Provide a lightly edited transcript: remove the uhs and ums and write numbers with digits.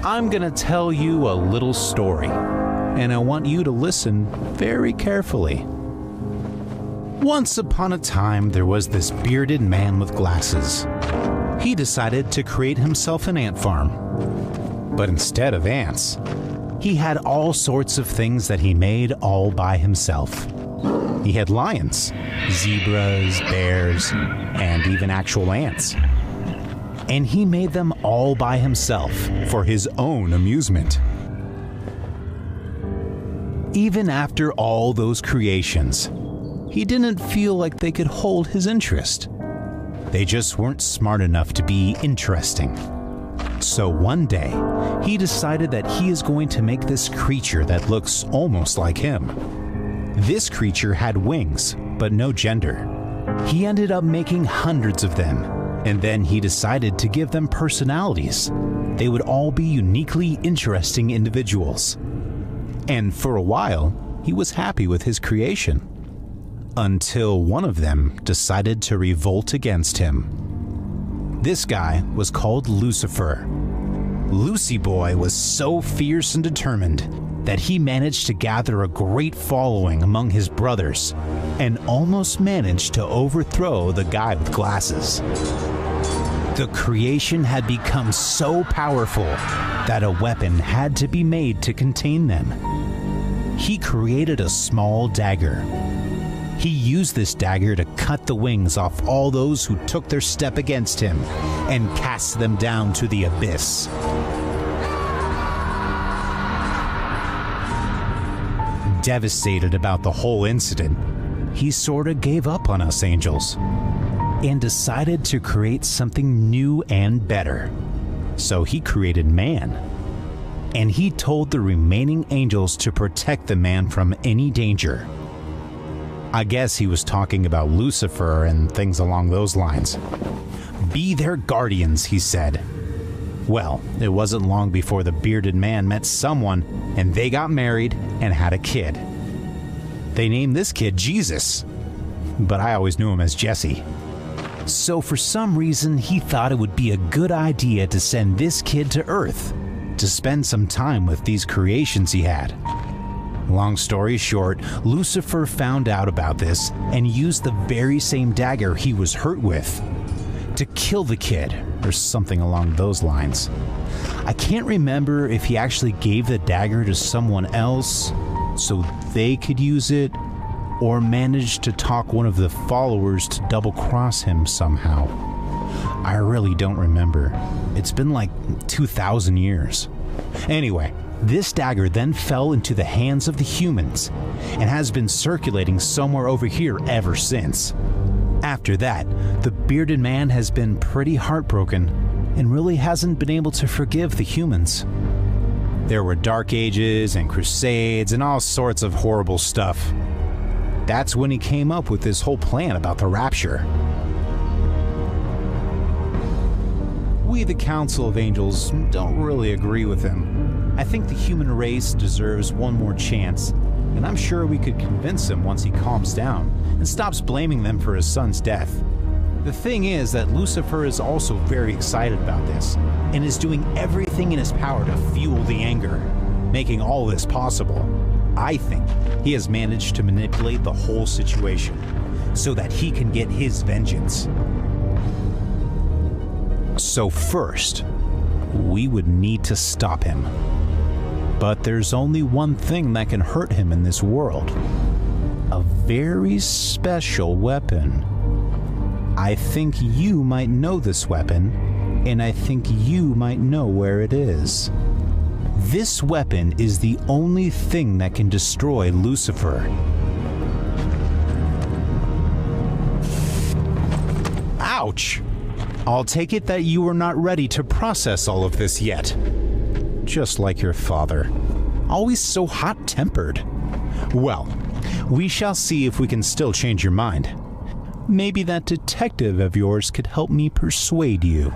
I'm gonna tell you a little story, and I want you to listen very carefully. Once upon a time, there was this bearded man with glasses. He decided to create himself an ant farm. But instead of ants, he had all sorts of things that he made all by himself. He had lions, zebras, bears, and even actual ants. And he made them all by himself for his own amusement. Even after all those creations, he didn't feel like they could hold his interest. They just weren't smart enough to be interesting. So one day, he decided that he is going to make this creature that looks almost like him. This creature had wings, but no gender. He ended up making hundreds of them, and then he decided to give them personalities. They would all be uniquely interesting individuals. And for a while, he was happy with his creation. Until one of them decided to revolt against him. This guy was called Lucifer. Lucy Boy was so fierce and determined that he managed to gather a great following among his brothers and almost managed to overthrow the guy with glasses. The creation had become so powerful that a weapon had to be made to contain them. He created a small dagger. He used this dagger to cut the wings off all those who took their step against him and cast them down to the abyss. Devastated about the whole incident, he sorta gave up on us angels and decided to create something new and better. So he created man, and he told the remaining angels to protect the man from any danger. I guess he was talking about Lucifer and things along those lines. Be their guardians, he said. Well, it wasn't long before the bearded man met someone, and they got married and had a kid. They named this kid Jesus, but I always knew him as Jesse. So for some reason, he thought it would be a good idea to send this kid to Earth to spend some time with these creations he had. Long story short, Lucifer found out about this and used the very same dagger he was hurt with to kill the kid, or something along those lines. I can't remember if he actually gave the dagger to someone else so they could use it, or managed to talk one of the followers to double-cross him somehow. I really don't remember. It's been like 2,000 years. Anyway, this dagger then fell into the hands of the humans and has been circulating somewhere over here ever since. After that, the bearded man has been pretty heartbroken and really hasn't been able to forgive the humans. There were dark ages and crusades and all sorts of horrible stuff. That's when he came up with this whole plan about the rapture. We, the Council of Angels, don't really agree with him. I think the human race deserves one more chance, and I'm sure we could convince him once he calms down and stops blaming them for his son's death. The thing is that Lucifer is also very excited about this, and is doing everything in his power to fuel the anger, making all this possible. I think he has managed to manipulate the whole situation so that he can get his vengeance. So first, we would need to stop him. But there's only one thing that can hurt him in this world. A very special weapon. I think you might know this weapon, and I think you might know where it is. This weapon is the only thing that can destroy Lucifer. Ouch! I'll take it that you are not ready to process all of this yet. Just like your father. Always so hot-tempered. Well, we shall see if we can still change your mind. Maybe that detective of yours could help me persuade you.